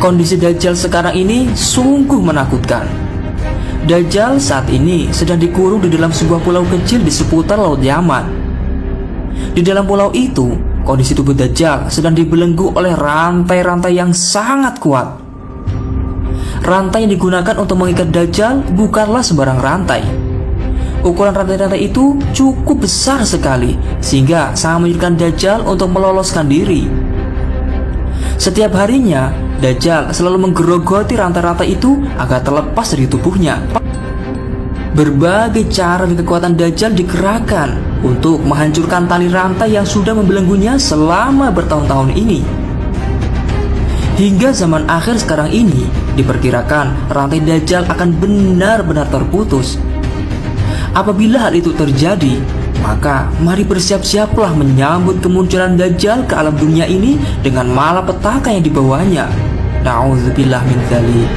Kondisi Dajjal sekarang ini sungguh menakutkan. Dajjal saat ini sedang dikurung di dalam sebuah pulau kecil di seputar Laut Yaman. Di dalam pulau itu, kondisi tubuh Dajjal sedang dibelenggu oleh rantai-rantai yang sangat kuat. Rantai yang digunakan untuk mengikat Dajjal bukanlah sembarang rantai. Ukuran rantai-rantai itu cukup besar sekali, sehingga sangat menyulitkan Dajjal untuk meloloskan diri. Setiap harinya, Dajjal selalu menggerogoti rantai-rantai itu agar terlepas dari tubuhnya. Berbagai cara dan kekuatan Dajjal dikerahkan untuk menghancurkan tali rantai yang sudah membelenggunya selama bertahun-tahun ini. Hingga zaman akhir sekarang ini, diperkirakan rantai Dajjal akan benar-benar terputus. Apabila hal itu terjadi, maka mari bersiap-siaplah menyambut kemunculan Dajjal ke alam dunia ini dengan malapetaka yang dibawanya. Na'udzubillah min dzalik.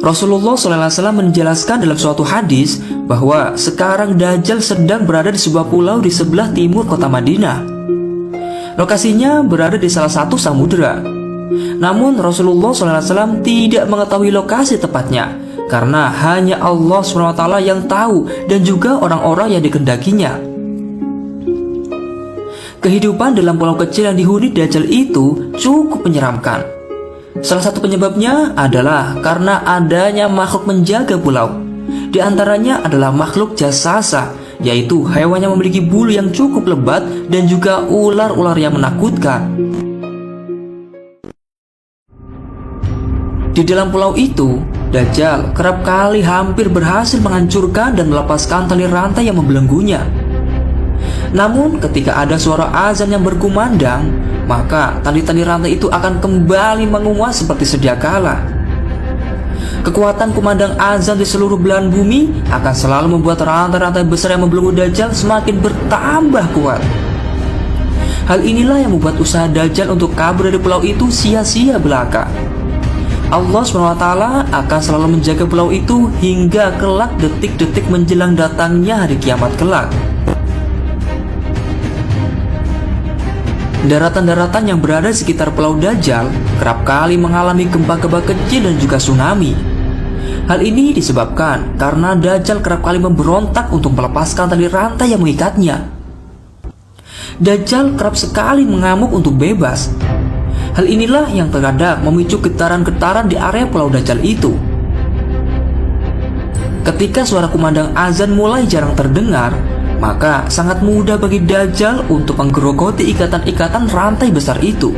Rasulullah SAW menjelaskan dalam suatu hadis bahwa sekarang Dajjal sedang berada di sebuah pulau di sebelah timur kota Madinah. Lokasinya berada di salah satu samudera. Namun Rasulullah SAW tidak mengetahui lokasi tepatnya, karena hanya Allah SWT yang tahu dan juga orang-orang yang dikehendakinya. Kehidupan dalam pulau kecil yang dihuni Dajjal itu cukup menyeramkan. Salah satu penyebabnya adalah karena adanya makhluk menjaga pulau. Di antaranya adalah makhluk jasasa, yaitu hewan yang memiliki bulu yang cukup lebat dan juga ular-ular yang menakutkan. Di dalam pulau itu, Dajjal kerap kali hampir berhasil menghancurkan dan melepaskan tali rantai yang membelenggunya. Namun ketika ada suara azan yang berkumandang, maka tali-tali rantai itu akan kembali menguat seperti sedia kala. Kekuatan kumandang azan di seluruh belahan bumi akan selalu membuat rantai-rantai besar yang membelenggu Dajjal semakin bertambah kuat. Hal inilah yang membuat usaha Dajjal untuk kabur dari pulau itu sia-sia belaka. Allah SWT akan selalu menjaga pulau itu hingga kelak detik-detik menjelang datangnya hari kiamat kelak. Daratan-daratan yang berada di sekitar pulau Dajjal kerap kali mengalami gempa-gempa kecil dan juga tsunami. Hal ini disebabkan karena Dajjal kerap kali memberontak untuk melepaskan tali rantai yang mengikatnya. Dajjal kerap sekali mengamuk untuk bebas. Hal inilah yang terkadang memicu getaran-getaran di area pulau Dajjal itu. Ketika suara kumandang azan mulai jarang terdengar, maka sangat mudah bagi Dajjal untuk menggerogoti ikatan-ikatan rantai besar itu.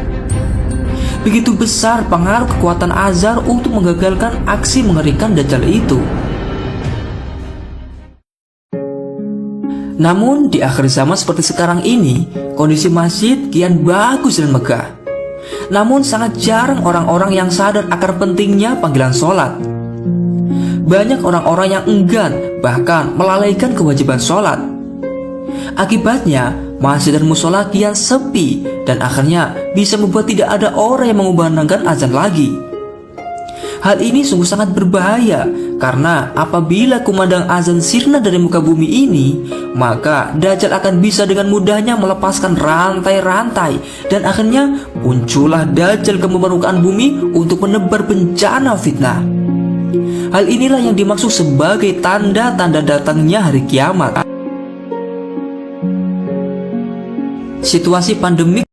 Begitu besar pengaruh kekuatan azan untuk menggagalkan aksi mengerikan Dajjal itu. Namun di akhir zaman seperti sekarang ini, kondisi masjid kian bagus dan megah. Namun sangat jarang orang-orang yang sadar akan pentingnya panggilan sholat. Banyak orang-orang yang enggan, bahkan melalaikan kewajiban sholat. Akibatnya, masjid dan musola kian sepi dan akhirnya bisa membuat tidak ada orang yang mengumandangkan azan lagi. Hal ini sungguh sangat berbahaya karena apabila kumandang azan sirna dari muka bumi ini, maka Dajjal akan bisa dengan mudahnya melepaskan rantai-rantai dan akhirnya muncullah Dajjal ke permukaan bumi untuk menebar bencana fitnah. Hal inilah yang dimaksud sebagai tanda-tanda datangnya hari kiamat. Situasi pandemik